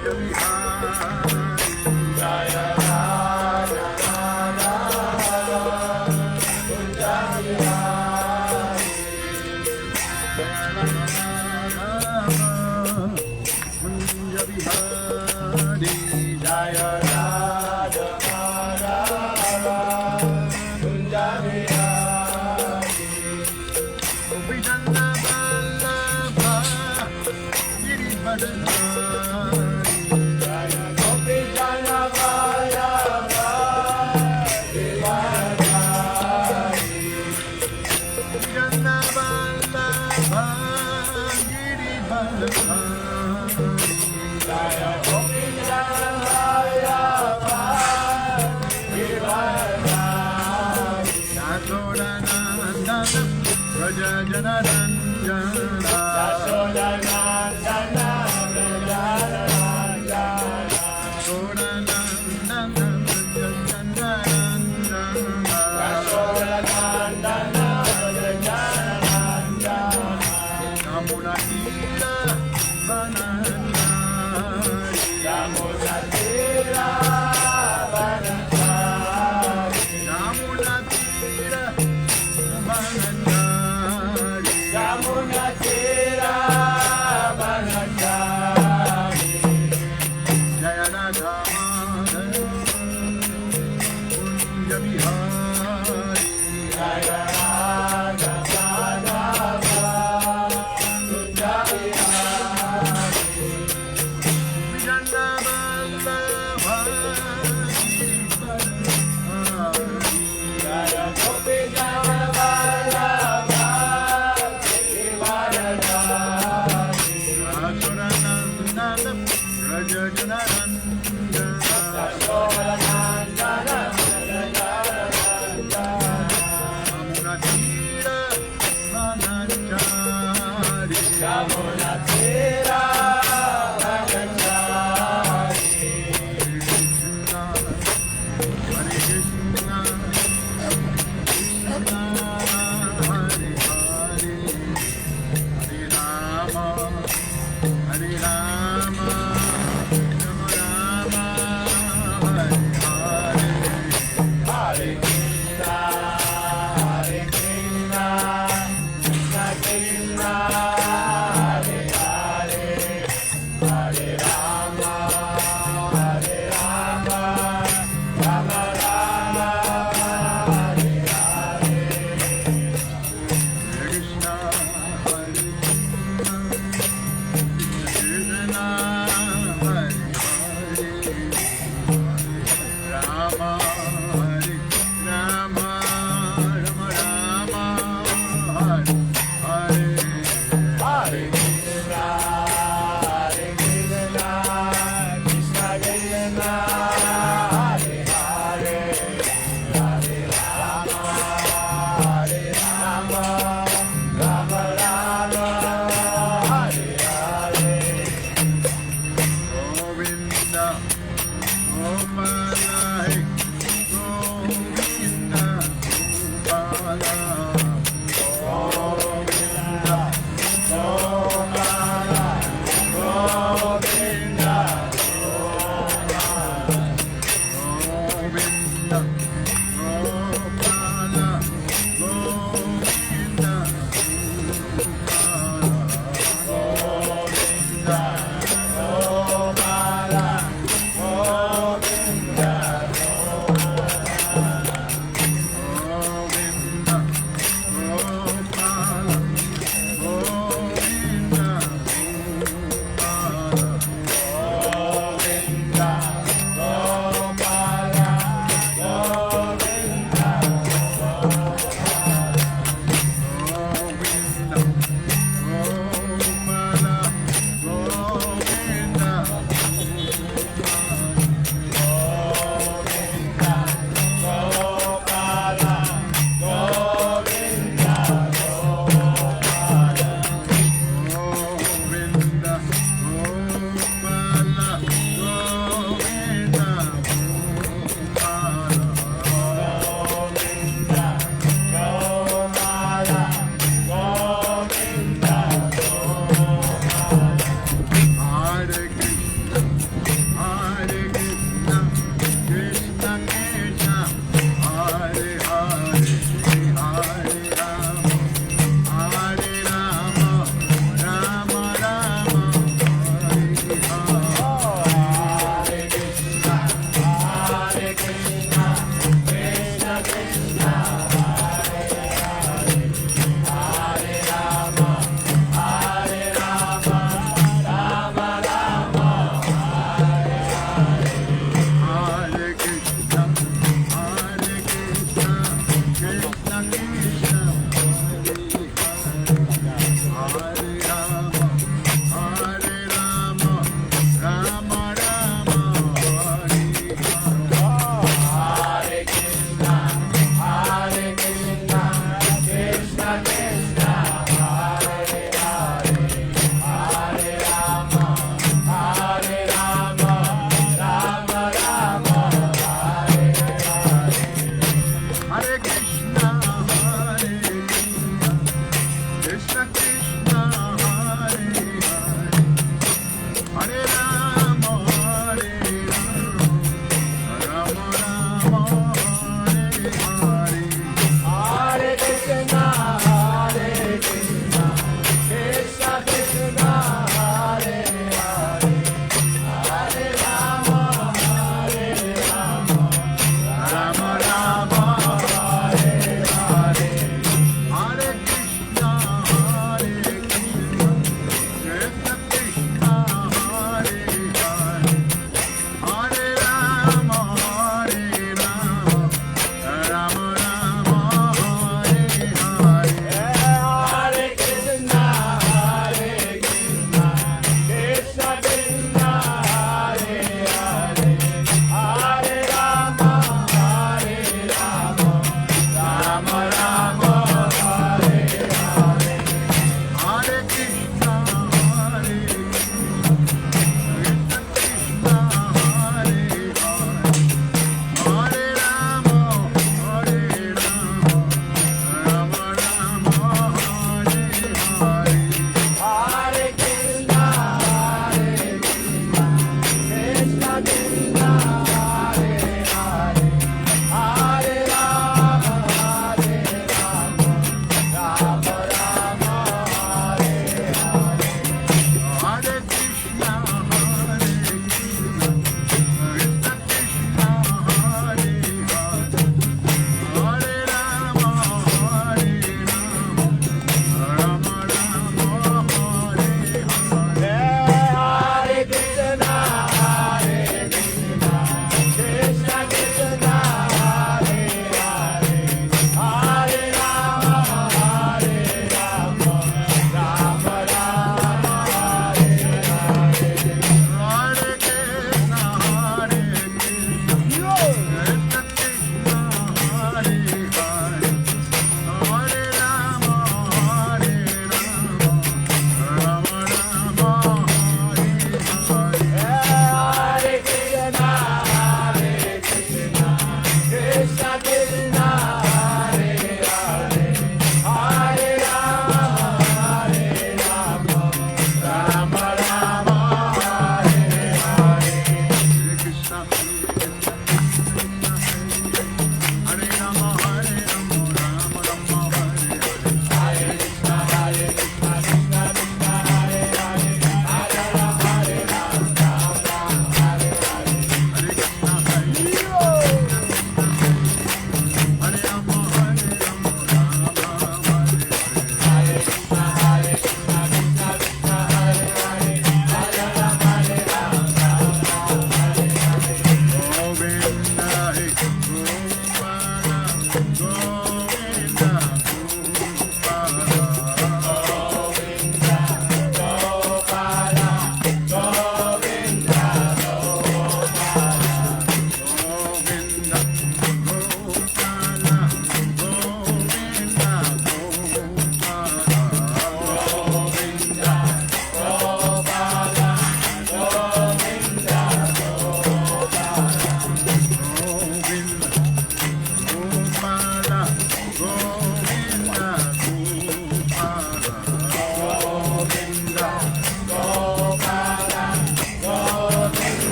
Hare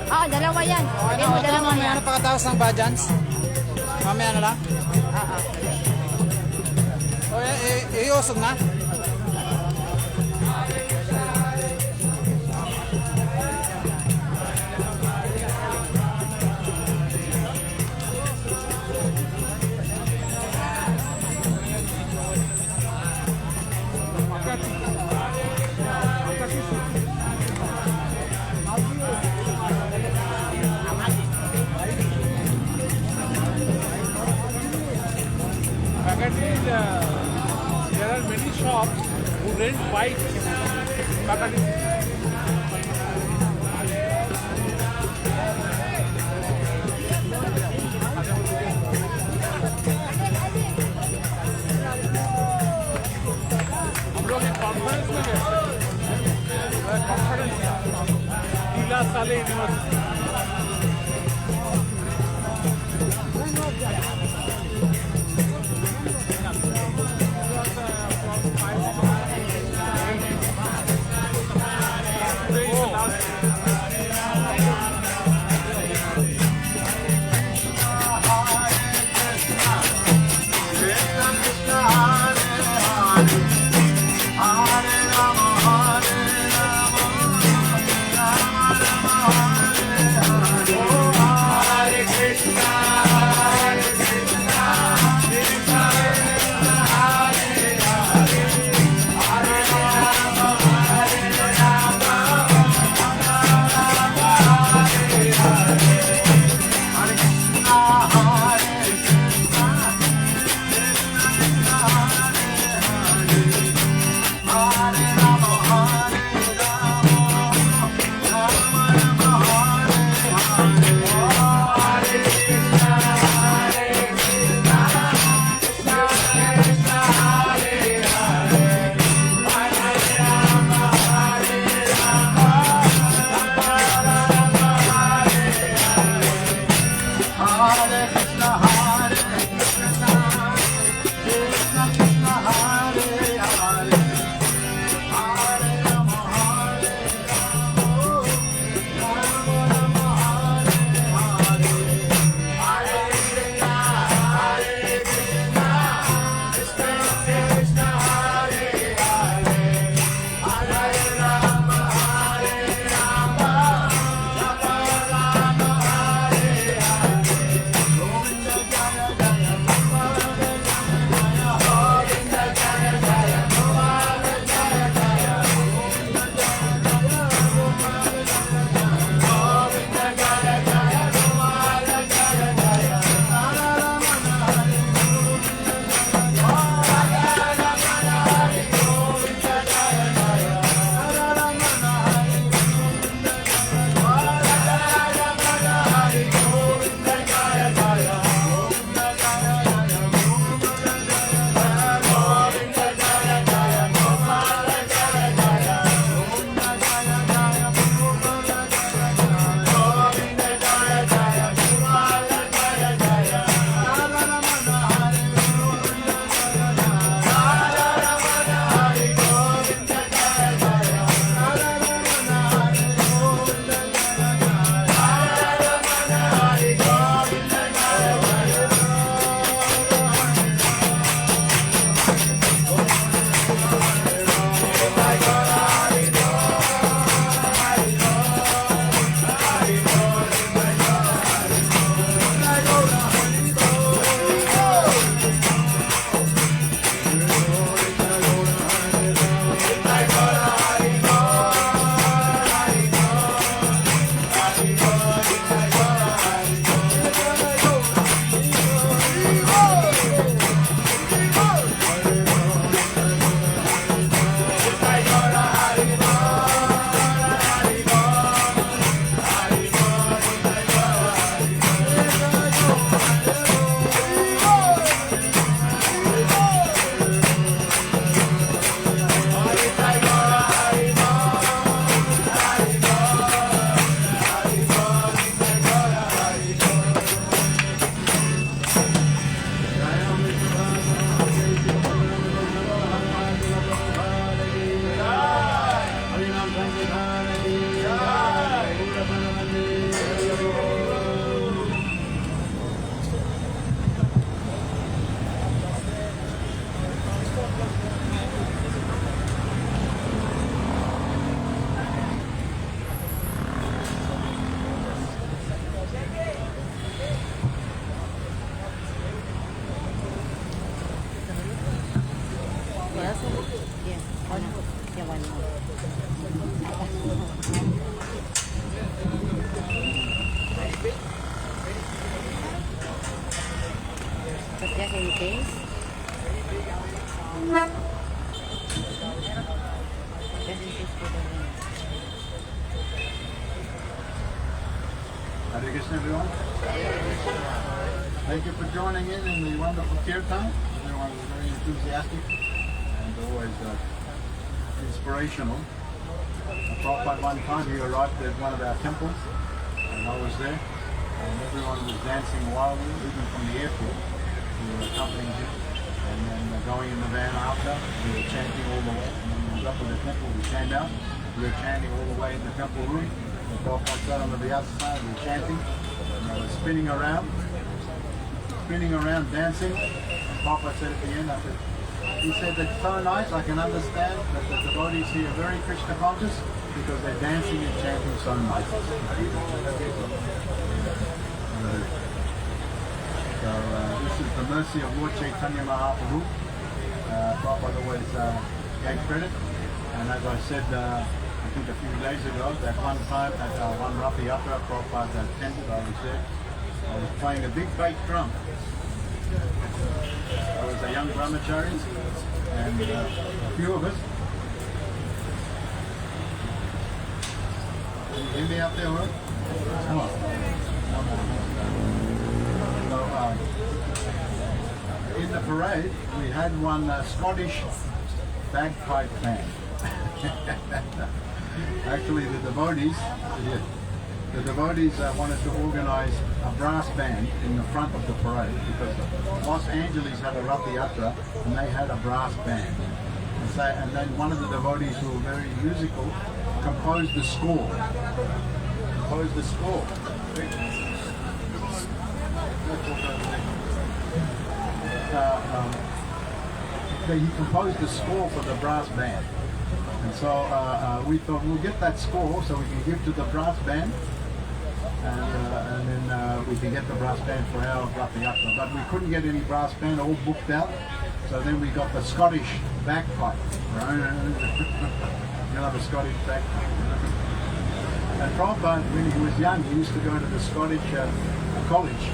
Oo, dalawa yan. Pwede mo Ito dalawa mamaya yan. ano pagkatapos ng bajans? Mamaya na lang? Oo. O, iusog na? There are many shops who rent bikes. हम लोग एक conference में गए conference नीला साले university Oh Okay. Hare Krishna, everyone. Thank you for joining in the wonderful kirtan. Everyone was very enthusiastic and always inspirational. Prabhupada, one time he arrived at one of our temples and I was there and everyone was dancing wildly, even from the airport. We were accompanying him and then going in the van after. We were chanting all the way. And then we got to the temple, we came out. We were chanting all the way in the temple room. The Prabhupada sat on the Vyasa side, we were chanting. And they were spinning around, dancing. And Prabhupada said at the end, he said, "It's so nice, I can understand that the devotees here are very Krishna conscious because they're dancing and chanting so nicely." So this is the mercy of Lord Chaitanya Mahaprabhu. Prabhupada always gave credit. And as I said, I think a few days ago, that one time at one Rath Yatra Prabhupada attended, I was there. I was playing a big bass drum. I was a young brahmachari and a few of us. Can you hear me up there, all right? Oh. So, in the parade, we had one Scottish bagpipe band. Actually, the devotees wanted to organize a brass band in the front of the parade because Los Angeles had a Rath Yatra and they had a brass band. And then one of the devotees who were very musical composed the score. He composed the score for the brass band. And so we thought we'll get that score so we can give to the brass band and then we can get the brass band for our Rath Yatra. But we couldn't get any brass band, all booked out. So then we got the Scottish bagpipe. You'll have a Scottish bagpipe. And Prabhupada, when he was young, he used to go to the Scottish college.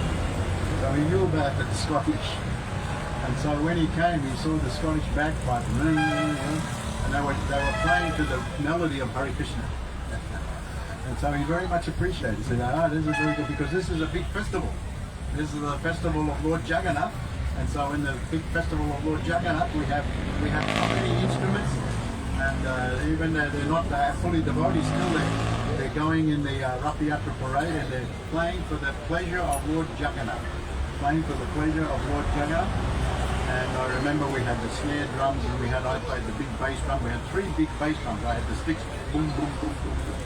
So he knew about the Scottish. And so when he came, he saw the Scottish bagpipe. And they were playing to the melody of Hare Krishna. And so he very much appreciated it. He said, this is very good because this is a big festival. This is the festival of Lord Jagannath. And so in the big festival of Lord Jagannath, we have so many instruments. And even though they're not fully devotees, still they're going in the Rath Yatra parade and they're playing for the pleasure of Lord Jagannath. Playing for the pleasure of Lord Jagannath. And I remember we had the snare drums and I played the big bass drum. We had 3 big bass drums. I had the sticks, boom, boom, boom, boom, boom.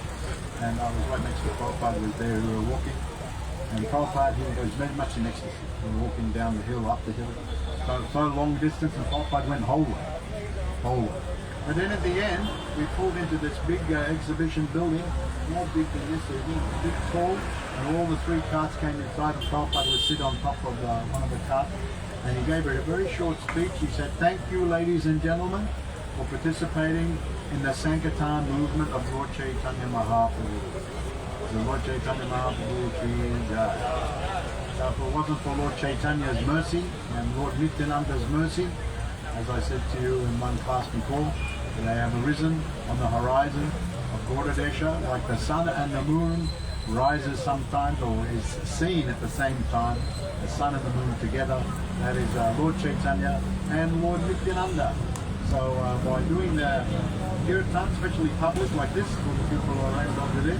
And I was right next to Prabhupada, was there, we were walking. And Prabhupada, he was very much in ecstasy. We were walking down the hill, up the hill. So long distance and Prabhupada went whole way. But then at the end, we pulled into this big exhibition building, more big than this, big tall, and all the 3 carts came inside and Prabhupada would sit on top of one of the carts. And he gave a very short speech. He said, "Thank you, ladies and gentlemen, for participating in the Sankirtan movement of Lord Chaitanya Mahaprabhu." The Lord Chaitanya Mahaprabhu ki jai. So if it wasn't for Lord Chaitanya's mercy and Lord Nityananda's mercy, as I said to you in one class before, they have arisen on the horizon of Gaudadesha like the sun and the moon rises sometimes or is seen at the same time, the sun and the moon together. That is Lord Chaitanya and Lord Nityananda. So by doing the kirtan, especially public like this, for the people who are around over there,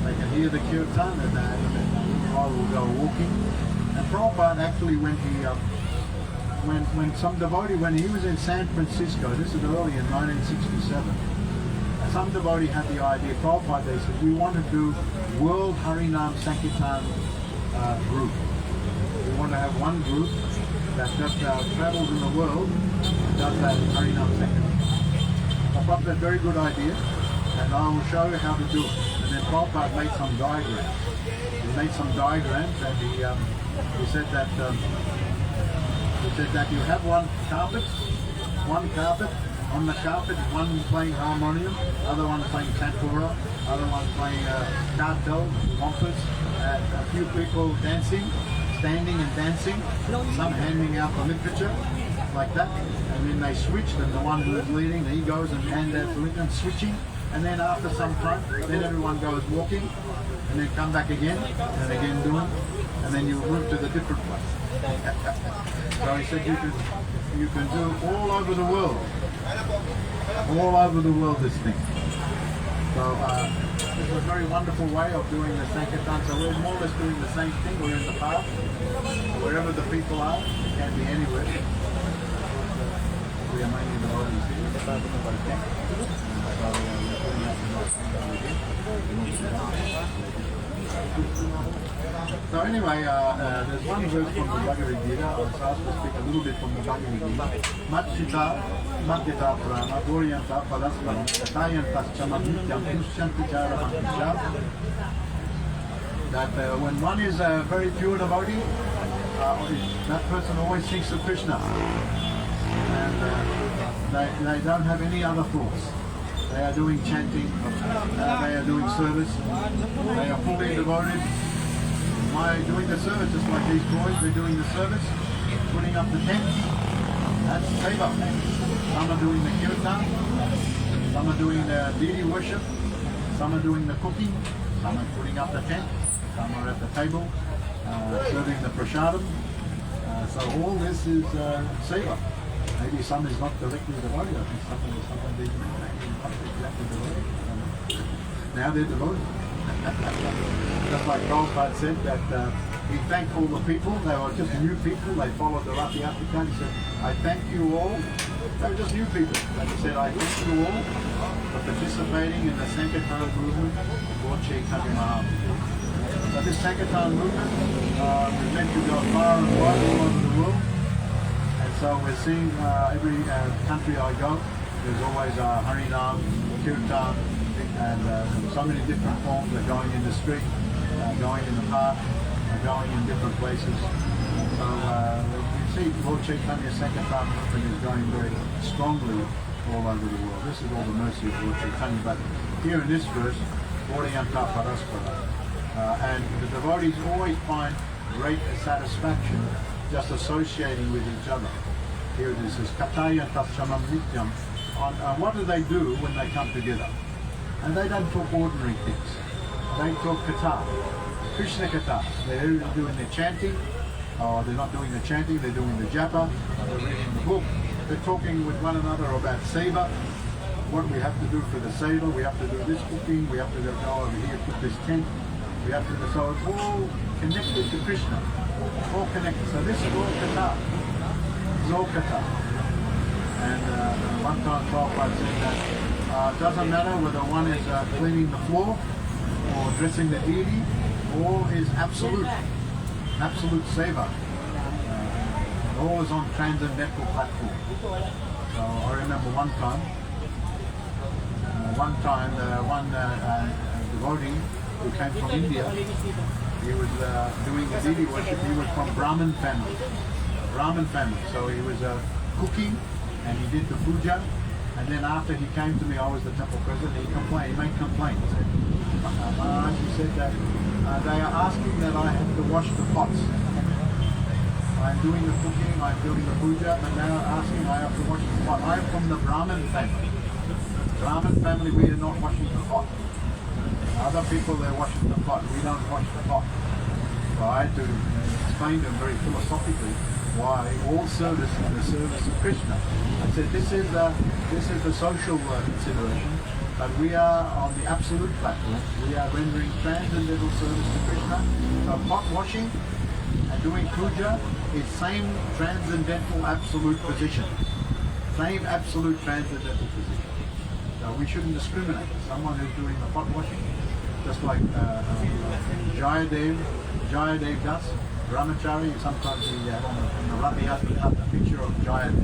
they can hear the kirtan and I will go walking. And Prabhupada actually when some devotee, when he was in San Francisco, this is early in 1967, some devotee had the idea, Prabhupada, they said, we want to do World Harinam Sankirtan group. We want to have one group that just travels in the world and does that Harinam Sankirtan. I thought that very good idea, and I will show you how to do it. And then Prabhupada made some diagrams. He made some diagrams, and he said that you have one carpet. On the carpet, one playing harmonium, other one playing tanpura, other one playing cartel, rompers, and a few people dancing. standing and dancing, some handing out the literature, like that, and then they switched, and the one who is leading, he goes and hands out the literature, switching, and then after some time, then everyone goes walking, and then come back again, and again doing, and then you move to the different place. So he said you can do all over the world this thing. So this is a very wonderful way of doing the Sankirtan. So we're more or less doing the same thing. We're in the park, wherever the people are, it can be anywhere. We are mainly the devotees here. So anyway, there's one verse from the Bhagavad Gita. I was asked to speak a little bit from the Bhagavad Gita. Matchita, Matita Prana, Goriyanta, Padasparam, Katayanta, Chamadyam, Pushyanti Charamantisha. That when one is a very pure devotee, that person always thinks of Krishna. And they don't have any other thoughts. They are doing chanting, they are doing service, they are fully devoted. By doing the service, just like these boys, they're doing the service, putting up the tent. That's seva. Some are doing the kirtan, some are doing the deity worship, some are doing the cooking, some are putting up the tent, some are at the table, serving the prasadam. So all this is seva. Maybe some is not directly devoted. I think some they not exactly devoted. Now they're devoted. Just like Prabhupada said that he thanked all the people. They were just new people. They followed the Rathi African. He said, I thank you all. They were just new people. And he said, I thank you all for participating in the Sankirtan movement of Lord Chaitanya Maha. So this Sankirtan movement is meant to go far and wide all over the world. And so we're seeing every country I go, there's always a harinam, kirtan, and so many different forms. They're going in the street, going in the park, going in different places. So you see Lord Chaitanya's Sankirtan movement is going very strongly all over the world. This is all the mercy of Lord Chaitanya. But here in this verse, Goriyanta Paraspara, and the devotees always find great satisfaction just associating with each other. Here it is, Katayanta Shamam Nityam. What do they do when they come together? And they don't talk ordinary things. They talk kata, Krishna kata. They're doing the chanting, or they're not doing the chanting, they're doing the japa, they're reading the book. They're talking with one another about seva, what we have to do for the seva, we have to do this cooking, we have to go over here, put this tent, we have to do, so it's all connected to Krishna, all connected. So this is all kata, it's all kata. And one time Prabhupada said that it doesn't matter whether one is cleaning the floor or dressing the deity, all is absolute seva. All is on transcendental platform. So I remember one time, one devotee who came from India, he was doing the deity worship. He was from Brahmin family. So he was cooking and he did the puja. And then after he came to me, I was the temple president, he made complaints. Maharaj, he said that they are asking that I have to wash the pots. I'm doing the cooking, I'm doing the puja, and they are asking I have to wash the pot. I am from the Brahmin family. Brahmin family, we are not washing the pot. Other people, they're washing the pot. We don't wash the pot. So I had to explain to them very philosophically why all service is the service of Krishna. I said this is the social consideration, but we are on the absolute platform. We are rendering transcendental service to Krishna. So pot washing and doing puja is same transcendental absolute position. Same absolute transcendental position. So we shouldn't discriminate. Someone who's doing the pot washing, just like Jayadev does. Brahmachari, sometimes we have on the Rathi Hatha a picture of Jayadev.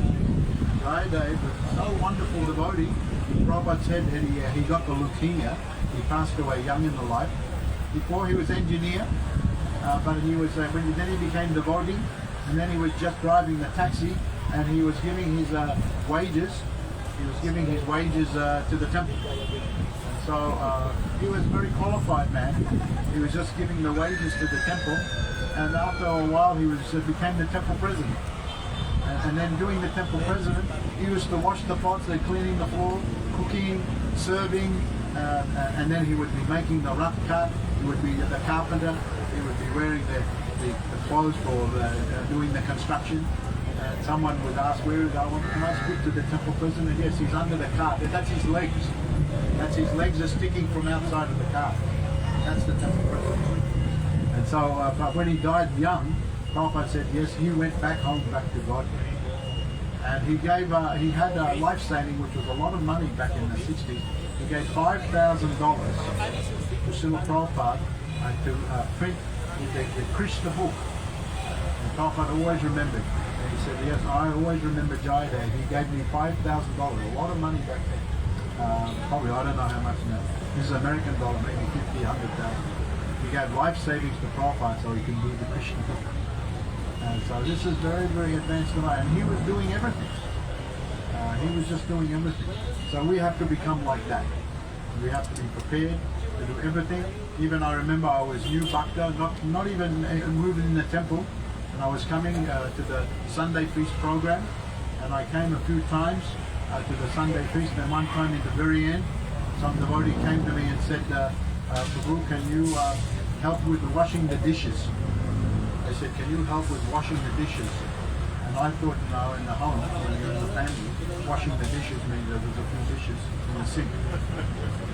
Jayadev was so wonderful devotee. Prabhupada said that he got the leukemia. He passed away young in the life. Before he was engineer, but he was then he became devotee, and then he was just driving the taxi, and he was giving his wages. He was giving his wages to the temple. So he was a very qualified man. He was just giving the wages to the temple, and after a while he became the temple president. And then doing the temple president, he used to wash the pots, they're cleaning the floor, cooking, serving, and then he would be making the rough cut. He would be the carpenter. He would be wearing the clothes for doing the construction. And someone would ask, where is I? Can I speak to the temple president? Yes, he's under the cart. That's his legs. That's his legs are sticking from outside of the cart. That's the temple president. And so, but when he died young, Prabhupada said, yes, he went back home, back to God. And he had life saving, which was a lot of money back in the 60s. He gave $5,000 to Srila Prabhupada to print the Krishna book. And Prabhupada always remembered. And he said, yes, I always remember Jai Day. He gave me $5,000, a lot of money back then. Probably, I don't know how much now. This is American dollar, maybe 50, 100,000. He gave life savings to Prabhupada so he can do the Krishna book. And so this is very, very advanced tonight. And he was doing everything. He was just doing everything. So we have to become like that. We have to be prepared to do everything. Even I remember I was new Bhakta, not even moving in the temple. And I was coming to the Sunday feast program. And I came a few times to the Sunday feast. And one time at the very end, some devotee came to me and said, Prabhu, can you help with washing the dishes? They said, can you help with washing the dishes? And I thought, in the home, when you're in the family, washing the dishes means that there's a few dishes in the sink.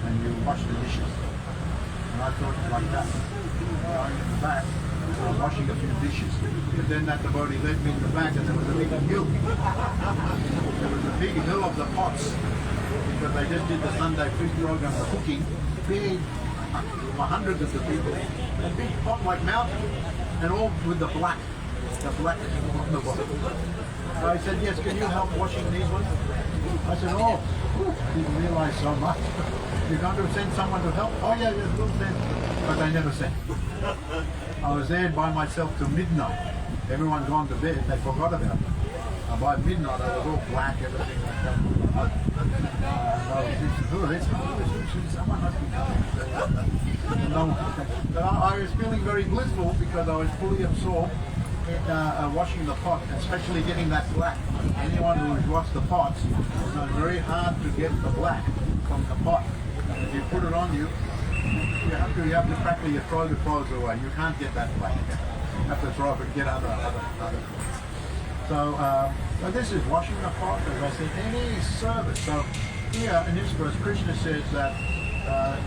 And you wash the dishes. And I thought like that. Going in the back, I'm washing a few dishes. But then that devotee led me in the back and there was a big hill. There was a big hill of the pots. Because they just did the Sunday feast program, the cooking. Big, for hundreds of the people. A big pot like mountain. And all with the black on the bottom. So I said, yes, can you help washing these ones? I said, oh, I didn't realize so much. You're going to send someone to help? Oh yeah, yes, we'll send. But they never sent. I was there by myself till midnight. Everyone gone to bed, they forgot about me. By midnight I was all black, everything like that. I was thinking, oh, that's someone must be coming. But I was feeling very blissful because I was fully absorbed in washing the pot, especially getting that black. Anyone who's washed the pots, it's very hard to get the black from the pot. If you put it on you, you have to practically throw the clothes away. You can't get that black. You have to throw it and get other things. So this is washing the pot, as I said, any service. So here in this verse, Krishna says that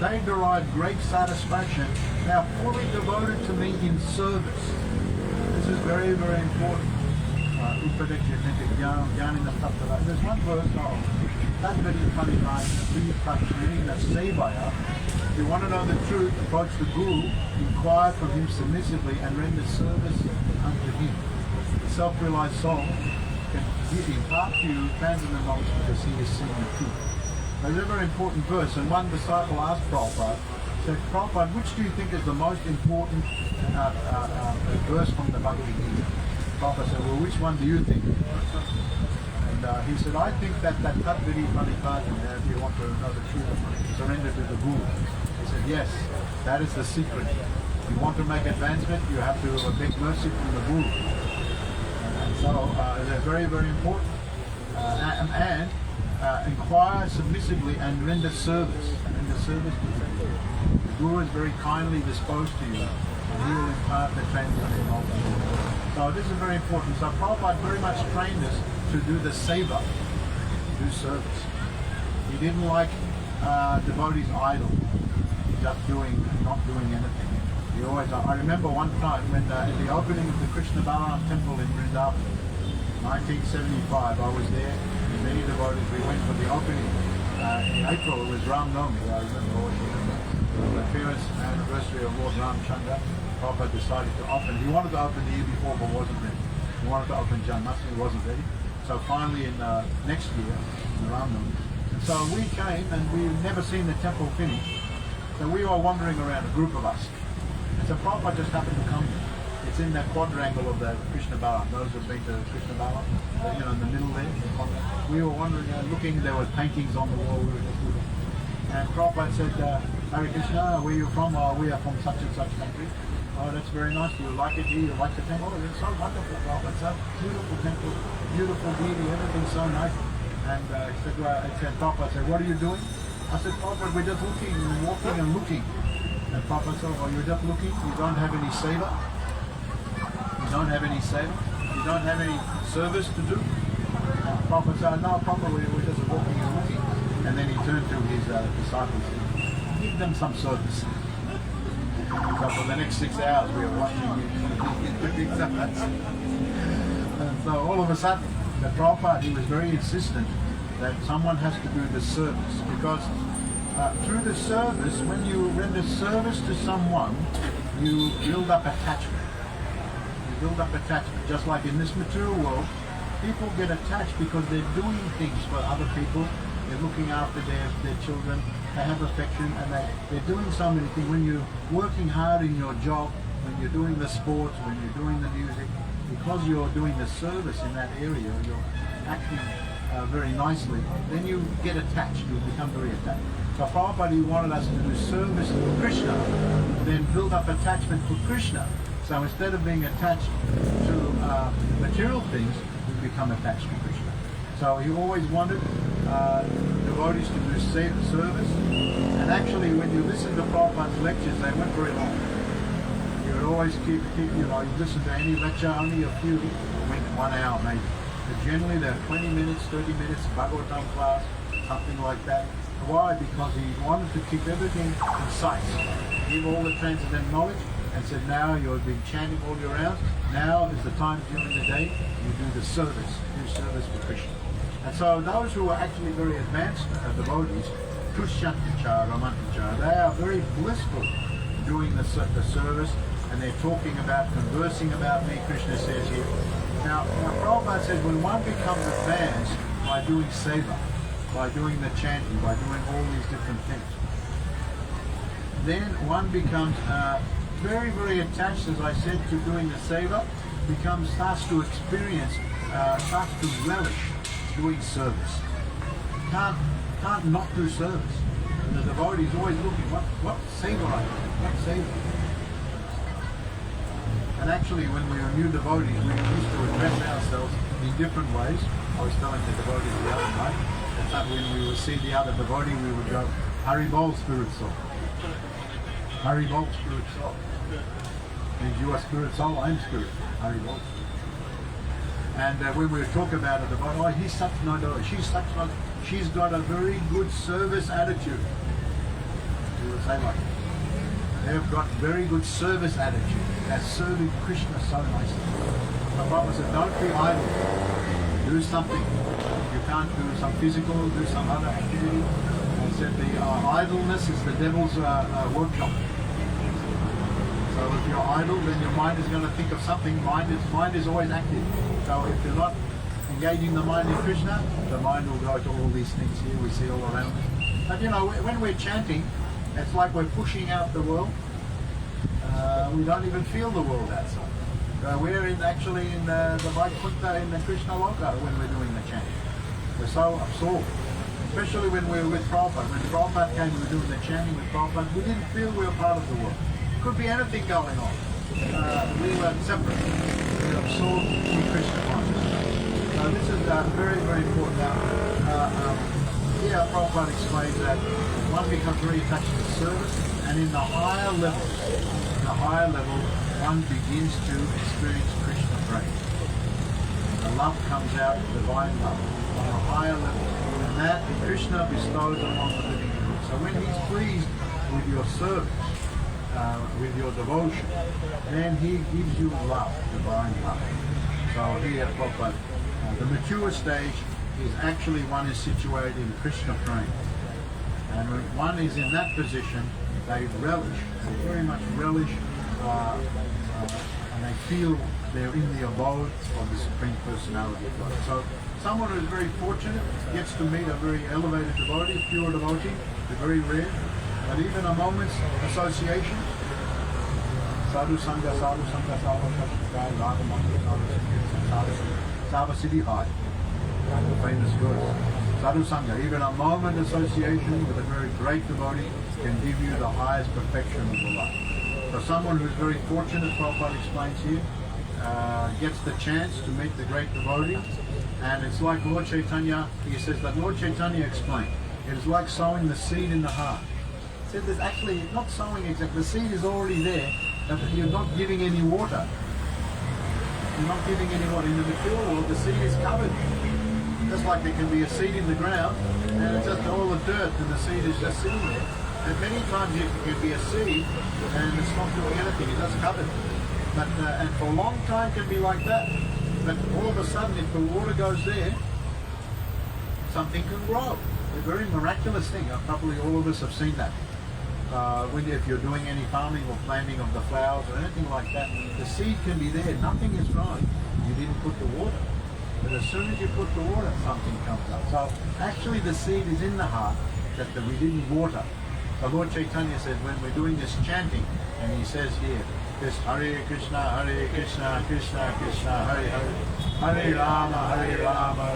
they derive great satisfaction. They are fully devoted to me in service. This is very, very important. There's one verse if you want to know the truth, approach the Guru, inquire from him submissively, and render service unto him. The self-realized soul can impart to you transcendental knowledge because he is seeing the truth. That's a very important verse, and one disciple asked Prabhupada, said, Prabhupada, which do you think is the most important verse from the Bhagavad Gita? Prabhupada said, well, which one do you think? And he said, I think that Tatvidi Pranipati, if you want to know the truth, surrender to the Guru. He said, yes, that is the secret. If you want to make advancement, you have to beg mercy from the Guru. And so they're very, very important. And inquire submissively and render service. Render service to the Guru. The Guru is very kindly disposed to you, and he will impart the transcendental knowledge. So this is very important. So Prabhupada very much trained us to do the seva, do service. He didn't like devotees idle, just not doing anything. He always. I remember one time when at the opening of the Krishna Balaram temple in Vrindavan, 1975, I was there. With many devotees. We went for the opening in April. It was Ram Navami. I remember. The appearance anniversary of Lord Ramchandra. Prabhupada decided to open. He wanted to open the year before, but wasn't ready. He wanted to open Janmashtami, he wasn't ready. So finally, in next year, in Ram Navami. And so we came, and we've never seen the temple finished. So we were wandering around, a group of us. And so Prabhupada just happened to come. It's in that quadrangle of the Krishna Balaram. Those who've been to Krishna Balaram, in the middle there. We were wandering around, looking. There were paintings on the wall. We were just looking. And Prabhupada said, Hare Krishna, where are you from? Oh, we are from such and such country. Oh, that's very nice. Do you like it here? You like the temple? Oh, it's so wonderful. Oh, it's a beautiful temple, beautiful beauty, everything's so nice. And I said, Papa, I said, what are you doing? I said, Papa, we're just looking and walking and looking. And Papa said, oh, you're just looking? You don't have any seva? You don't have any seva? You don't have any service to do? And Papa said, no, Papa, we're just walking and looking. And then he turned to his disciples and give them some service. So for the next 6 hours we were watching him. And so all of a sudden, the Prabhupada, he was very insistent that someone has to do the service, because through the service, when you render service to someone, you build up attachment. You build up attachment. Just like in this material world, people get attached because they're doing things for other people. They're looking after their children. They have affection, and they're doing so many things. When you're working hard in your job, when you're doing the sports, when you're doing the music, because you're doing the service in that area, you're acting very nicely, then you get attached, you become very attached. So Prabhupada wanted us to do service to Krishna, then build up attachment for Krishna. So instead of being attached to material things, we become attached to Krishna. So he always wanted devotees to do service. And actually, when you listen to Prabhupada's lectures, they weren't very long. You would always keep you listen to any lecture, only a few, went 1 hour maybe. But generally they're 20 minutes, 30 minutes, Bhagavatam class, something like that. Why? Because he wanted to keep everything concise, give all the transcendental knowledge, and said, now you've been chanting all your rounds, now is the time during the day you do the service, do service for Krishna. And so those who are actually very advanced devotees, Tushanticha, Ramanticha, they are very blissful doing the service, and they're talking about, conversing about me, Krishna says here. Now Prabhupada says when one becomes advanced by doing seva, by doing the chanting, by doing all these different things, then one becomes very, very attached, as I said, to doing the seva, starts to experience, starts to relish doing service. Can't not do service. And the devotee is always looking, what seva I do? What seva? And actually, when we were new devotees, we used to address ourselves in different ways. I was telling the devotees the other night that when we would see the other devotee, we would go, Hari Bol, spirit soul. Hari Bol, spirit soul. Means you are spirit soul, I'm spirit. Hari Bol. And when we would talk about a devotee, oh, he's such no devotee, she's got a very good service attitude. We would say like that. They've got very good service attitude. They're serving Krishna so nicely. The Prabhupada said, don't be idle. Do something. If you can't do some physical, do some other activity. He said the idleness is the devil's workshop. So if you're idle, then your mind is going to think of something. Mind is always active. So if you're not engaging the mind in Krishna, the mind will go to all these things here we see all around us. But when we're chanting, it's like we're pushing out the world. We don't even feel the world outside. We're actually in the Vaikuntha, in the Krishna Loka when we're doing the chanting. We're so absorbed. Especially when we were with Prabhupada. When Prabhupada came, we were doing the chanting with Prabhupada, we didn't feel we were part of the world. Could be anything going on. We were separate. We were absorbed in Krishna consciousness. So this is very, very important. Here Prabhupada explains that one becomes very attached to service, and in the higher level, one begins to experience Krishna prema. The love comes out, divine love, on a higher level, and that Krishna bestows upon the living being. So when he's pleased with your service, with your devotion, then he gives you love, divine love. So here, Prabhupada, the mature stage is actually one is situated in Krishna prema. And when one is in that position, they relish, they very much relish, and they feel they're in the abode of the Supreme Personality of God. So someone who is very fortunate gets to meet a very elevated devotee, pure devotee. They're very rare. But even a moment's association, sadhu sangha, sadhu sangha, sadhu sangha, radha mangha, sadhu siddhi hai, the famous words. Sadhu sangha, even a moment association with a very great devotee can give you the highest perfection of the life. So someone who's very fortunate, Prabhupada explains here, gets the chance to meet the great devotee, and it's like Lord Chaitanya, he says that Lord Chaitanya explained, it is like sowing the seed in the heart. He said there's actually not sowing exactly, the seed is already there, but you're not giving any water. You're not giving any water. In the material world, the seed is covered. Just like there can be a seed in the ground, and it's just all the dirt, and the seed is just sitting there. And many times it can be a seed, and it's not doing anything, it's just covered. But, and for a long time can be like that. But all of a sudden, if the water goes there, something can grow. A very miraculous thing. Probably all of us have seen that. If you're doing any farming or planting of the flowers or anything like that, the seed can be there. Nothing is growing. You didn't put the water. But as soon as you put the water, something comes up. So actually the seed is in the heart that we didn't water. So Lord Chaitanya says when we're doing this chanting, and he says here, this Hare Krishna, Krishna Krishna, Hare Hare, Hare Rama, Rama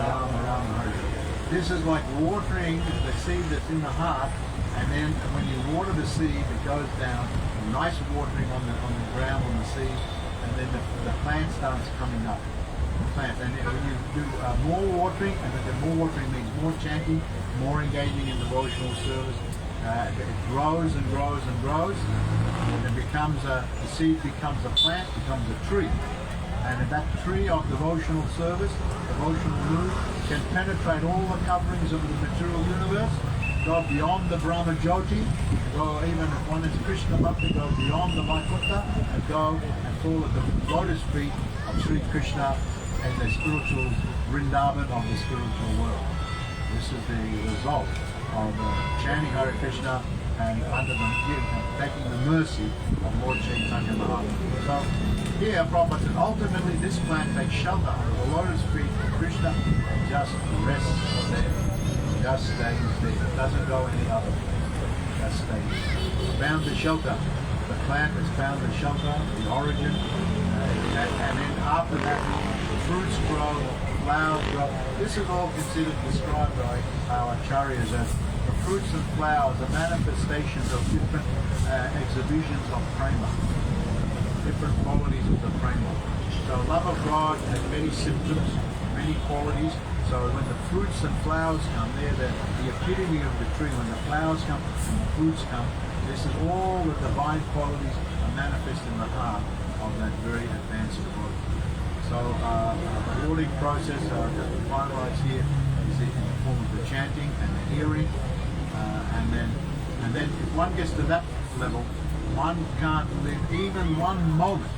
Rama, Hare. This is like watering the seed that's in the heart, and then when you water the seed, it goes down, nice watering on the ground, on the seed, and then the plant starts coming up. Plant. And then when you do more watering, and then more watering means more chanting, more engaging in devotional service, it grows and grows and grows, and it becomes the seed becomes a plant, becomes a tree. And that tree of devotional service, devotional mood, can penetrate all the coverings of the material universe, go beyond the Brahma Jyoti, go even if one is Krishna Bhakti, go beyond the Vaikuntha, and go and fall at the lotus feet of Sri Krishna and the spiritual Vrindavan of the spiritual world. This is the result of chanting Hare Krishna and under taking the mercy of Lord Chaitanya Maha. So here Prabhupada said, ultimately this plant takes shelter under the lotus feet of Krishna and just rests there. Just stays there. It doesn't go any other way. Just stays there. Found the shelter. The plant has found the shelter, the origin, and then after that, fruits grow, flowers grow. This is all considered, described by our acharyas as the fruits and flowers are manifestations of different exhibitions of prema, different qualities of the prema. So love of God has many symptoms, many qualities. So when the fruits and flowers come, they're the epitome of the tree. When the flowers come and the fruits come, this is all the divine qualities are manifest in the heart of that very advanced devotee. So the warding process that we finalize here is in the form of the chanting and the hearing, and then if one gets to that level, one can't live even one moment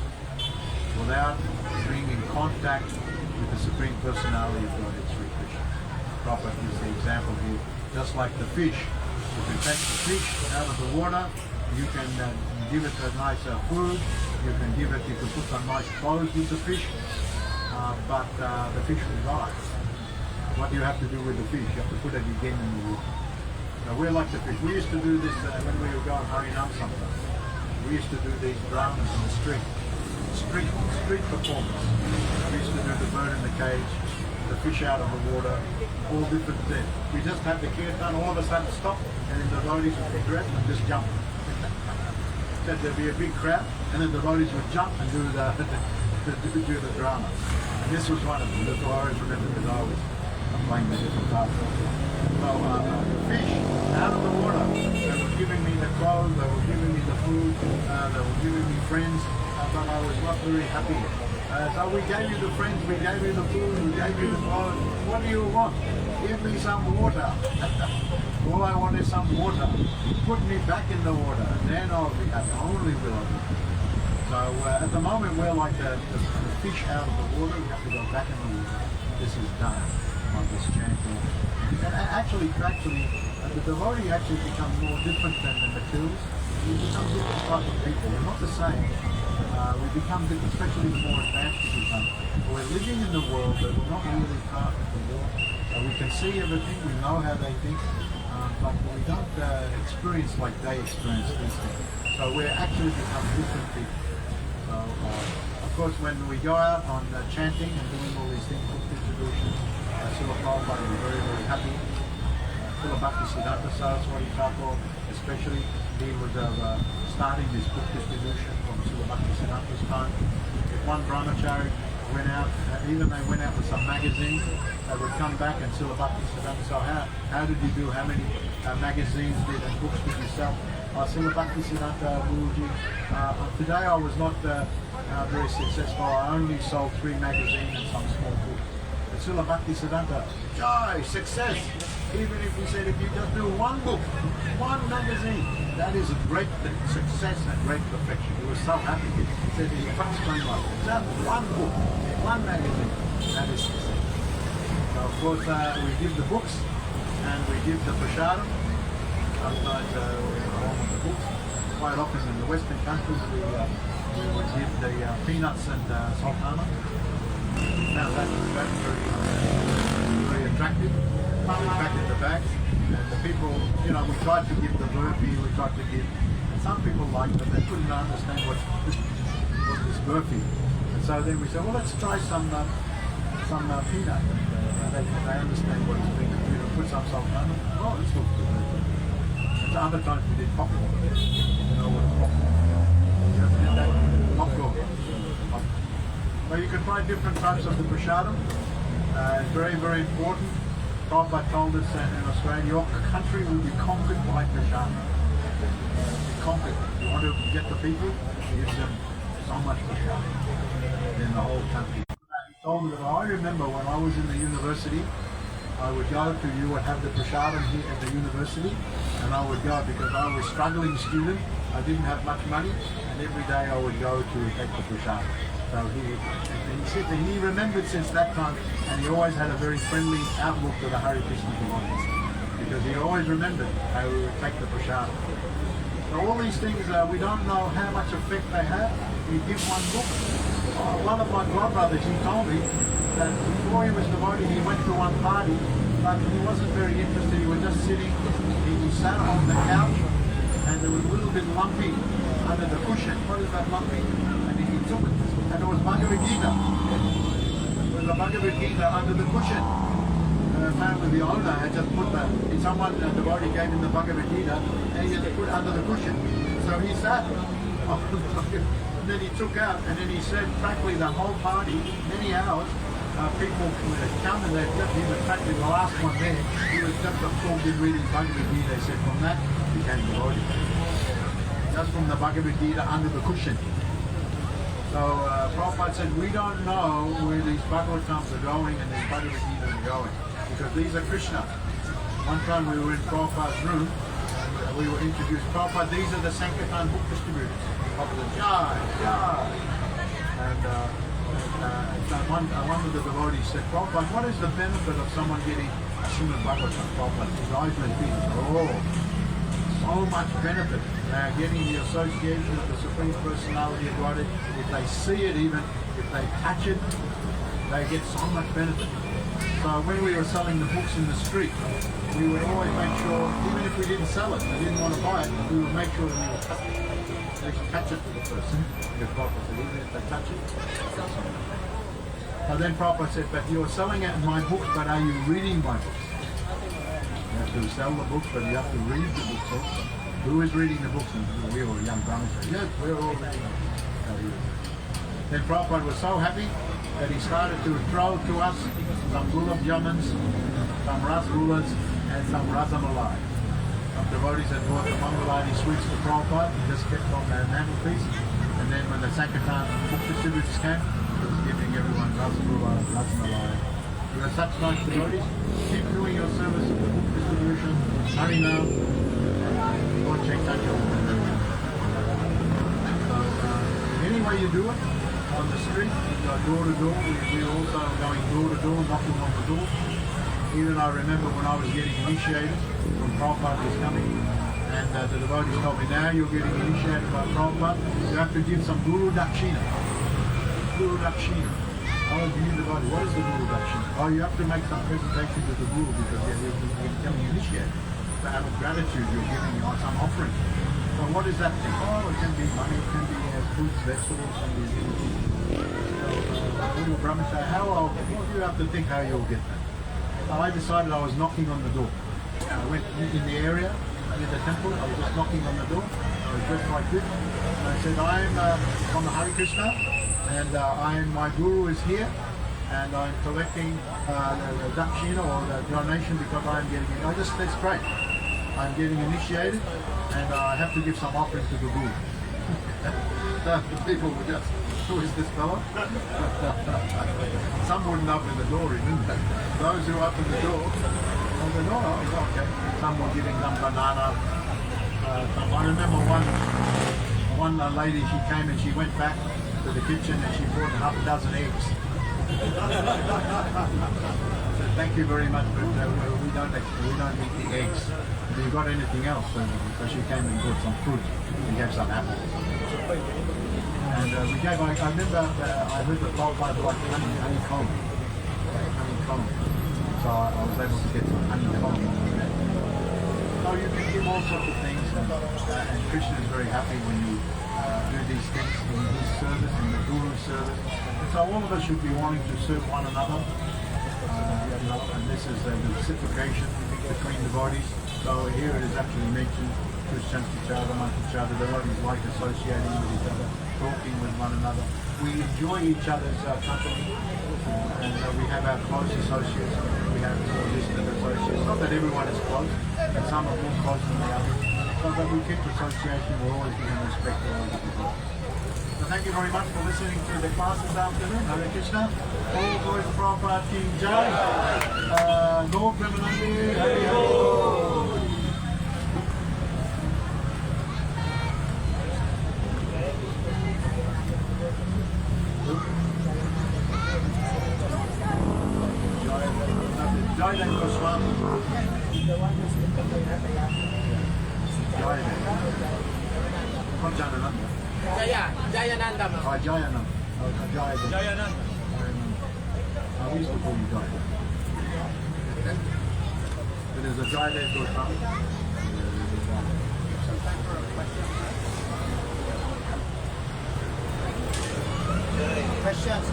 without being in contact with the Supreme Personality of Godhead, Sri Krishna. Prabhupada gives the example here, just like the fish. You can take the fish out of the water, you can give it a nice food, you can put some nice clothes with the fish, but the fish will die. What do you have to do with the fish? You have to put it again in the water. Now we're like the fish. We used to do this when we were going harinam sometimes. We used to do these dramas in the street performance. We used to do the bird in the cage, the fish out of the water, all different things. We just had the kirtan, all of us had to stop, and then the devotees would be dressed and just jump. So there'd be a big crowd, and then the devotees would jump and do the drama. And this was one of them. That's what I always remember because I was playing the different parts. So fish out of the water. They were giving me the clothes, they were giving me the food, they were giving me friends, but I was not very happy. So we gave you the friends, we gave you the food, we gave you the clothes. What do you want? Give me some water. All I want is some water. Put me back in the water, then I'll be happy. Only will I be happy. So at the moment we're like the fish out of the water. We have to go back in the water. This is done on this chanting. And actually, the devotee actually becomes more different than the materials. We become different type of people. We're not the same. We become different, especially the more advanced we become. We're living in the world, but we're not really part of the world. We can see everything, we know how they think, but we don't experience like they experience these things. So we're actually become different people. So, of course, when we go out on chanting and doing all these things, Srila Prabhupada is very, very happy. Srila Bhaktisiddhanta Saraswati Thakur, especially, he was starting this book distribution from Srila Bhaktisiddhanta's time. If one brahmachari went out, even they went out with some magazines, they would come back and Srila Bhaktisiddhanta, so how did you do, how many magazines and books did you sell? Srila Bhaktisiddhanta Guruji, today I was not very successful. I only sold 3 magazines and some small books. But Srila Bhaktisiddhanta, joy, success. Even if he said, if you just do one book, one magazine, that is a great success and great perfection. He was so happy. He said, he touched my life. Just one book, one magazine, that is success. So of course, we give the books and we give the prasadam. Sometimes along with the books. Quite often in the Western countries, we would give the peanuts and sultana. Now that's very attractive. We pack in the bags, and the people, we tried to give the burfi, we tried to give, and some people liked it, but they couldn't understand what this burfi. And so then we said, well, let's try some peanut. They understand what it's being, put some salt on it. Oh, it's looks good. And other times we did popcorn. You know what popcorn? You ever did that? Popcorn. So you can try different types of the prasadam. It's very, very important. Prabhupada told us that in Australia, your country will be conquered by prasadam. Be conquered. You want to get the people, give them so much prasadam in the whole country. He told me that I remember when I was in the university, I would go to, you would have the prasadam here at the university, and I would go because I was a struggling student. I didn't have much money, and every day I would go to take the prasadam. So he said that he remembered since that time, and he always had a very friendly outlook to the Hare Krishna devotees, because he always remembered how we would take the prasadam. So all these things, we don't know how much effect they have. We give one book. One of my godbrothers, he told me that before he was devotee, he went to one party, but he wasn't very interested. He was just sitting, he sat on the couch, and there was a little bit lumpy under the cushion. What is that lumpy? And he took it, and it was Bhagavad Gita. There was a Bhagavad Gita under the cushion. Apparently the owner had just put that, someone, the devotee gave him the Bhagavad Gita, and he had put it under the cushion. So he sat on the Bhagavad, and then he took out, and then he said practically the whole party, many hours, people would come and they'd left him, in fact the last one there, he was just absorbed in reading Bhagavad Gita. They said from that he became devotee. Just from the Bhagavad Gita under the cushion. So Prabhupada said, we don't know where these Bhagavatams are going and these Bhagavad Gitas are going, because these are Krishna. One time we were in Prabhupada's room, and we were introduced, Prabhupada, these are the Sankirtan book distributors. Prabhupada said, Jai. And one of the devotees said, Prabhupada, what is the benefit of someone getting a Srimad Bhagavatam? Prabhupada, his eyes went big. So much benefit. They are getting the association of the Supreme Personality of Godhead. If they see it even, if they touch it, they get so much benefit. So when we were selling the books in the street, we would always make sure, even if we didn't sell it, they didn't want to buy it, we would make sure that we would touch it. They should touch it to the person. Because Prabhupada said, even if they touch it, they'll sell it. So then Prabhupada said, but you're selling it in my books, but are you reading my books? You have to sell the books, but you have to read the books also. Who is reading the books? And we were young Brahmins. Yes, we're all reading them. Then Prabhupada was so happy that he started to throw to us some gulab jamuns, some rasgullas, and some rasamalai. Some devotees had brought the Mangaladi sweets to Prabhupada, he just kept on their mantelpiece. And then when the Sankirtan book distributors came, he was giving everyone rasgulla, rasamalai. You are such nice devotees. Keep doing your service of the book distribution, harinam, or Chaitanya. So any way you do it, on the street, you go door to door. We're also going door to door, knocking on the door. Even I remember when I was getting initiated, when Prabhupada was coming, and the devotees told me, now you're getting initiated by Prabhupada, you have to give some Guru Dakshina. Guru Dakshina. Oh, you devotee, what is the Guru Dakshina? Oh, you have to make some presentation to the Guru because you're becoming initiated. So out of gratitude, you're giving some offering. So what is that thing? Oh, it can be money, it can be fruits, vegetables, and these things. So Guru Brahma said, what do you have to think how you'll get that? So I decided I was knocking on the door. went in the area, in the temple. I was just knocking on the door. I was dressed quite good. And I said, I'm from the Hare Krishna, and my guru is here, and I'm collecting the dakshina or the donation because I'm getting, that's great. I'm getting initiated, and I have to give some offering to the guru. The people were just, who is this fellow? Some wouldn't open the door, didn't they? Those who opened the door, I said, oh, it's okay. Some were giving them banana. I remember one lady, she came and she went back to the kitchen and she brought half a dozen eggs. I said, thank you very much, but we don't eat the eggs. Have you got anything else? So she came and brought some fruit. We gave some apples. And we gave, I remember I heard the Prabhupada like honeycomb. So I was able to get some honeycomb. So you can give all sorts of things, and Krishna is very happy when you do these things in his service, in the Guru's service. And so all of us should be wanting to serve one another. And this is the reciprocation between the bodies. So here it is actually mentioned, Christians each other, amongst each other, the bodies like associating with each other, talking with one another. We enjoy each other's company, and we have our close associates, we have more distant associates. Not that everyone is close, and some are more close than the others, but we keep association, we're always giving respect to all the people. So thank you very much for listening to the class this afternoon. Hare Krishna. All glory to Prabhupada King Jai. Lord Premanandi. Hare Hare. Jai Jai Goswami. Jai Jai. Jayananda. Jayanam. Jayanam. We used to call you Jai. But there's a Jai there to come. Questions,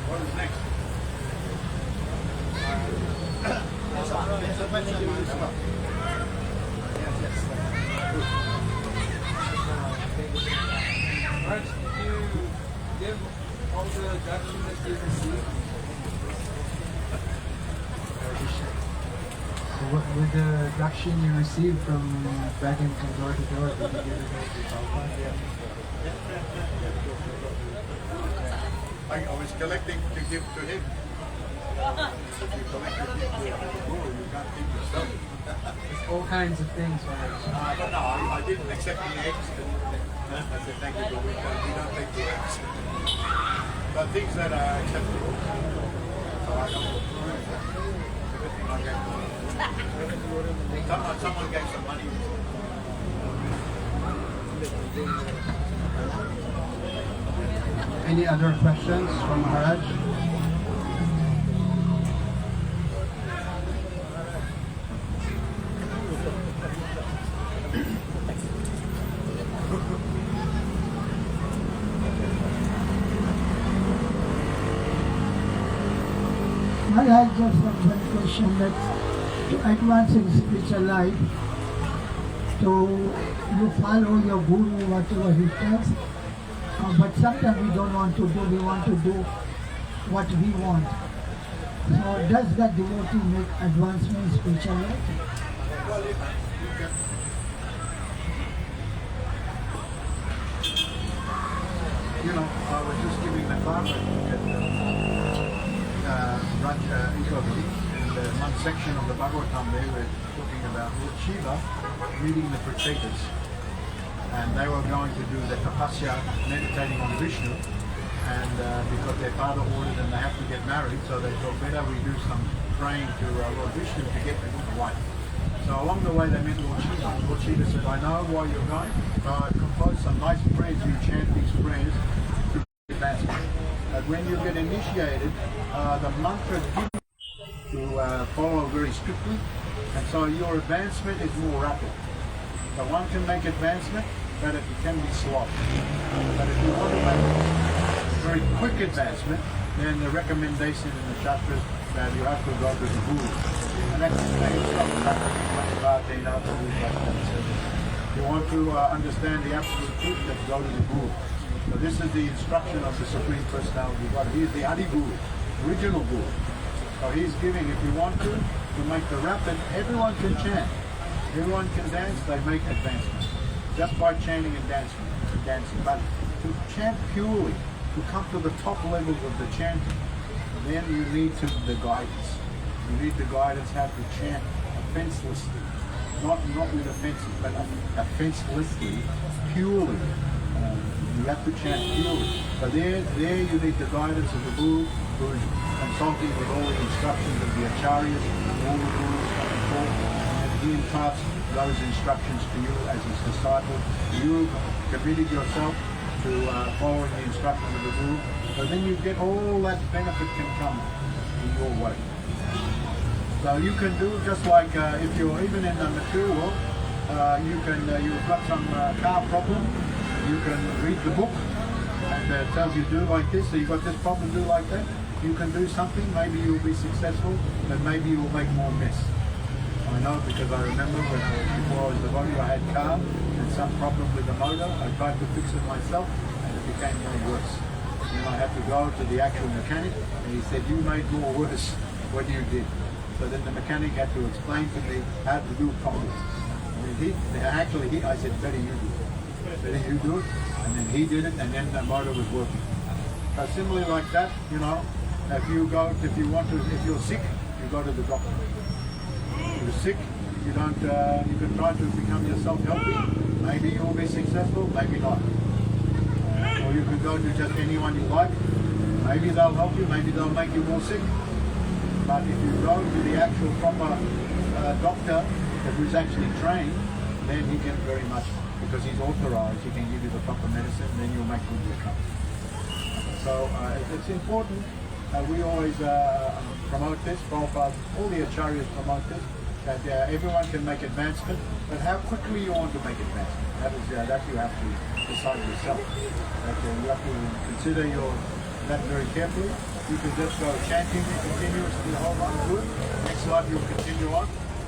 What is next? Alright, you give all the dakshin that you receive. With the dakshin you received from begging from door to door, did you give it to Prabhupada? I was collecting to give to him. If you collect a gift to the Guru, you can't keep yourself. All kinds of things, right? But no, I didn't accept the eggs. I said thank you, but we don't take the eggs. But things that are acceptable. So I don't everything I gave. Someone gave some money. Any other questions from Maharaj? I just have one question that to advance in spiritual life, you follow your guru, whatever he tells, but sometimes we don't want to do, we want to do what we want. So does that devotee make advancement in spiritual life? Well, you can. You know, I was just giving the class at Ecovity, and one section of the Bhagavatam they were talking about Lord Shiva meeting the Prachetas, and they were going to do the tapasya, meditating on Vishnu, and because their father ordered them they have to get married, so they thought better we do some praying to Lord Vishnu to get a good wife. So along the way they met Lord Shiva. Lord Shiva said, I know why you're going, so I composed some nice prayers, you chant these prayers to advancement. But when you get initiated, the mantra gives you to follow very strictly, and so your advancement is more rapid. So one can make advancement, but it can be slow. But if you want to make very quick advancement, then the recommendation in the Shastras that you have to go to the Guru. And that's the same stuff. If you want to understand the absolute truth, then go to the Guru. So this is the instruction of the Supreme Personality of God. He is the Adi Guru, original Guru. So he's giving, if you want to make the rapid, everyone can chant. Everyone can dance, they make advancement. Just by chanting and dancing. But to chant purely, to come to the top levels of the chanting, then you need the guidance. You need the guidance how to chant offenselessly. Not with offenses, but offenselessly, purely. You have to chant purely. But there you need the guidance of the Guru, who is consulting with all the instructions of the Acharyas, all the Gurus coming forth, and he imparts those instructions to you as his disciple. You committed yourself to following the instructions of the Guru, so then you get all that benefit can come in your way. So you can do just like if you're even in the material world, you've got some car problem, you can read the book and it tells you do like this, so you've got this problem, do like that. You can do something, maybe you'll be successful, but maybe you'll make more mess. I know because I remember before I was devotee, I had car and some problem with the motor. I tried to fix it myself and it became more worse. Then I had to go to the actual mechanic and he said, you made more worse what you did. So then the mechanic had to explain to me how to do it properly. I said, better you do it. Better you do it. And then he did it and then the motor was working. So similarly like that, if you're sick, you go to the doctor. If you're sick, you can try to become yourself healthy. Maybe you'll be successful, maybe not. Or you can go to just anyone you like. Maybe they'll help you, maybe they'll make you more sick. But if you go to the actual proper doctor who's actually trained, then he can very much, because he's authorized, he can give you the proper medicine, then you'll make good recovery. So it's important. We always promote this, Prabhupada, all the acharyas promote this, that everyone can make advancement, but how quickly you want to make advancement, that you have to decide yourself. You have to consider that very carefully. You can just go chanting continuously the whole life, good. Next life you'll continue on.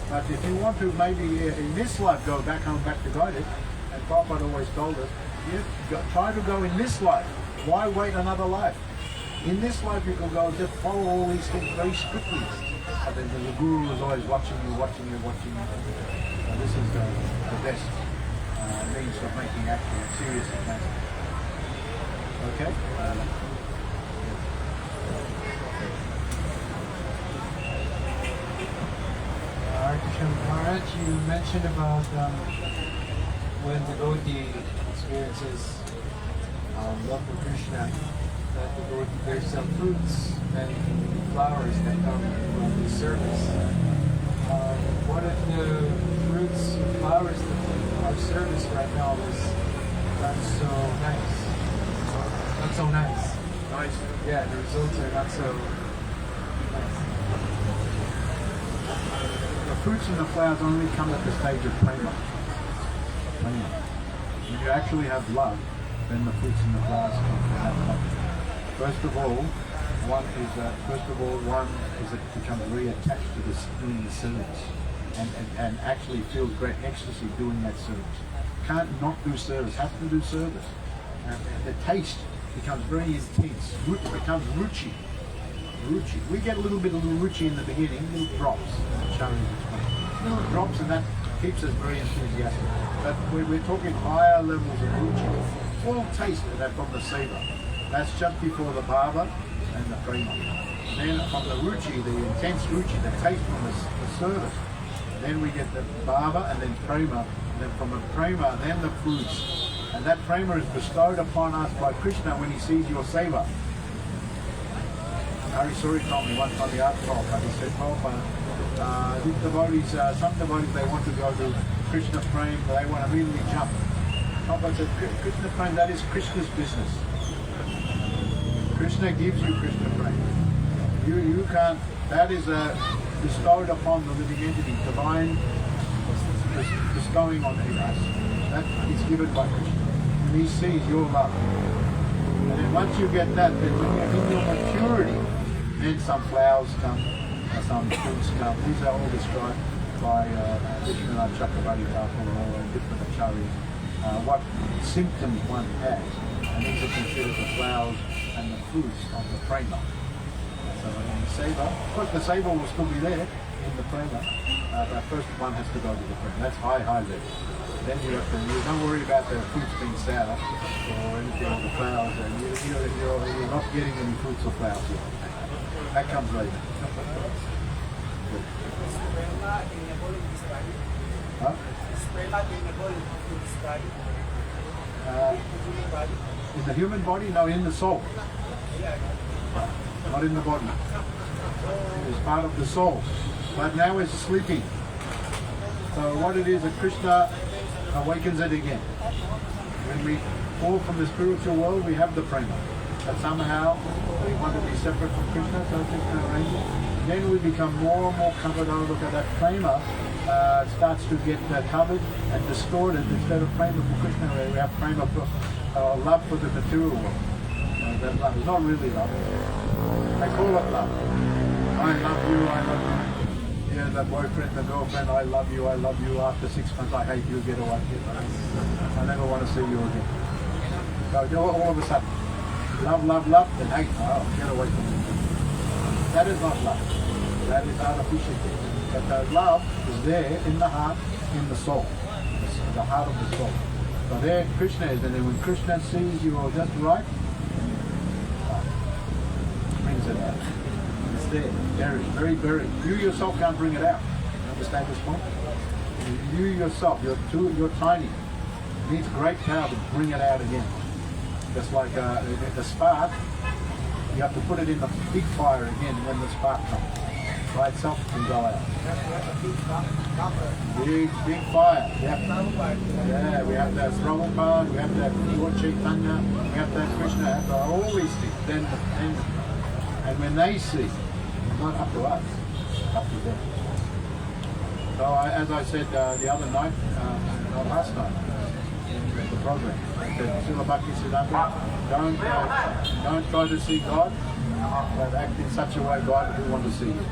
But if you want to maybe in this life go back home, back to guided, and Prabhupada always told us, try to go in this life. Why wait another life? In this life you can go just follow all these things very strictly. But then the Guru is always watching you. So this is the best means of making actual serious advancement. Okay? Maharaj, you mentioned about when the devotee experiences love for Krishna, that there's some fruits and flowers that come from the service. What if the fruits and flowers that our service right now is not so nice? Not so nice. Nice. Yeah, the results are not so nice. The fruits and the flowers only come at the stage of prema. When you actually have love, then the fruits and the flowers come from that love. First of all, one is it becomes very attached to doing the service, and actually feels great ecstasy doing that service. Can't not do service, has to do service. And the taste becomes very intense. Becomes ruchi. We get a little bit of ruchi in the beginning, little drops. Little drops, and that keeps us very enthusiastic. But we're talking higher levels of ruchi. Full taste of that from the seva. That's just before the bhava and the prema. Then from the ruchi, the intense ruchi, the taste from the service, then we get the bhava and then prema. And then from the prema, then the fruits. And that prema is bestowed upon us by Krishna when he sees your seva. Hari Suri told me once on the art Prabhupada, he said, Prabhupada, these devotees, some devotees, they want to go to Krishna Prem, they want to really jump. Prabhupada said, Krishna Prem, that is Krishna's business. Krishna gives you Krishna Prem. You can't, that is bestowed upon the living entity, divine bestowing on us. That is given by Krishna. And he sees your love. And then once you get that, then when you're in your maturity, then some flowers come, some fruits come. These are all described by Vishwanath Chakravarti Thakur or different acharyas, what symptoms one has. And these are considered the flowers and the fruits of the prema. So in the seva, of course the seva will still be there in the prema, but first one has to go to the prema. That's high level. Then you don't worry about the fruits being sour or anything of the flowers. You're not getting any fruits or flowers yet. That comes later. Huh? In the human body? No, in the soul. Not in the body. It's part of the soul. But now it's sleeping. So what it is, that Krishna awakens it again. When we fall from the spiritual world, we have the prema. But somehow we want to be separate from Krishna, so Krishna arranges. Then we become more and more covered over that prema starts to get covered and distorted. Instead of prema for Krishna, we have prema for love for the material world. That love is not really love. They call it love. I love you, I love you. Yeah, the boyfriend, the girlfriend, I love you, I love you. After 6 months, I hate you, get away. I never want to see you again. So all of a sudden, love, then hate, oh, get away from me. That is not love. That is artificial. But the love is there in the heart, in the soul. The heart of the soul. So there Krishna is, and then when Krishna sees you are just right, brings it out. It's there, buried, very buried. You yourself can't bring it out. You understand this point? You yourself, you're tiny. It needs great power to bring it out again. Just like the spark, you have to put it in the big fire again when the spark comes. By itself can go out. Big fire. Yeah, we have that Prabhupada, we have that Lord Chaitanya, we have that Krishna, we have all these things. Then, and when they see, it's not up to us, it's up to them. So as I said the other night, or last night, in the program, Srila Bhakti Siddhanta, don't try to see God, but act in such a way God will want to see you.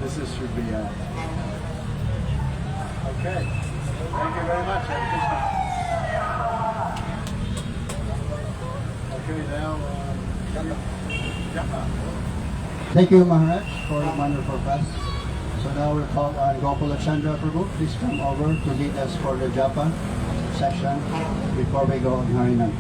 Should be okay. Thank you very much. Okay, now Japa. Thank you, Maharaj, for a wonderful class. So now we'll call on Gopala Chandra Prabhu. Please come over to lead us for the Japa section before we go on Harinam.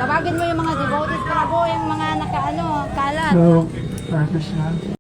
Tawagin mo yung mga devotees, Prabhu, yung mga nakaano, kalat. So, Krishna.